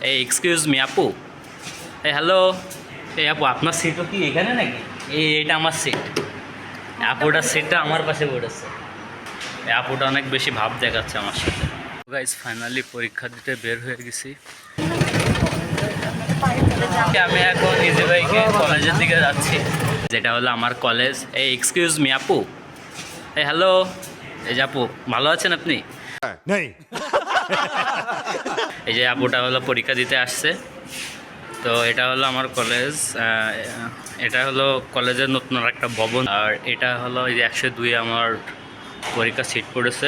এই excuse me আপু, এই হ্যালো, এই আপু আপনার সিটও কি এখানে নাকি? এইটা আমার সিট। আপুটার সিটটা আমার পাশে পড়েছে। এই আপুটা অনেক বেশি ভাব দেখাচ্ছে আমার সাথে। গাইস ফাইনালি পরীক্ষা দিতে বের হয়ে গেছি। আমি এখন নিজে বাইকে কলেজের দিকে যাচ্ছি, যেটা হলো আমার কলেজ। এই এক্সকিউজ মি আপু, এই হ্যালো, এই যে আপু ভালো আছেন আপনি? এই যে আপুটা হলো পরীক্ষা দিতে আসছে। তো এটা হলো আমার কলেজ। এটা হলো কলেজের নতুন একটা ভবন, আর এটা হলো এই যে 102 আমার পরীক্ষা সিট পড়েছে।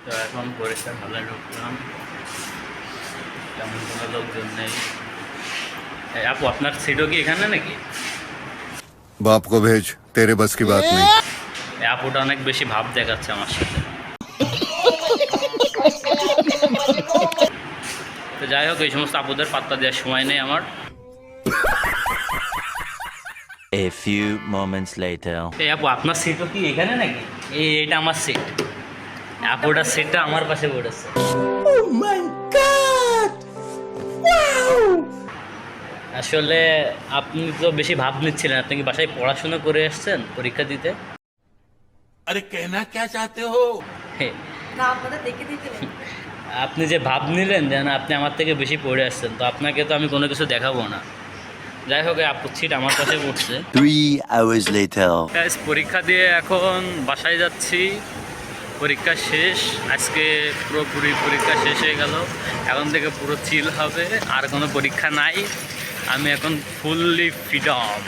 তো এখন পরীক্ষার হলে ঢুকলাম, তেমন কোনো লোকজন নেই। আপু আপনার সিটও কি এখানে নাকি? बाप को भेज, तेरे बस की बात नहीं। এই আপুটা অনেক বেশি ভাব দেখাচ্ছে আমার সাথে। তো যাই হোক, এই সমস্ত আপুদের পাত্তা দেওয়ার সময় নেই আমার। A few moments later. এই আপু আপনার সিটও কি এখানে নাকি? এইটা আমার সিট। আপুটার সিটটা আমার পাশে পড়েছে। আসলে আপনি তো বেশি ভাব নিচ্ছিলেন। আপনি কি বাসায় পড়াশোনা করে এসেছেন পরীক্ষা দিতে? अरे कहना क्या चाहते हो? হে, না আপনাদের দেখে দেখে আপনি যে ভাব নিলেন যেন আপনি আমার থেকে বেশি পড়ে আসছেন, তো আপনাকে তো আমি কোনো কিছু দেখাবো না। যাই হোক, এই আপুর সিট আমার পাশে পড়ছে। 3 hours later. গাইস, পরীক্ষা দিয়ে এখন বাসায় যাচ্ছি। পরীক্ষা শেষ আজকে, পুরোপুরি পরীক্ষা শেষ হয়ে গেল। এখন থেকে পুরো চিল হবে, আর কোনো পরীক্ষা নাই। আমি এখন ফুললি ফ্রিডম।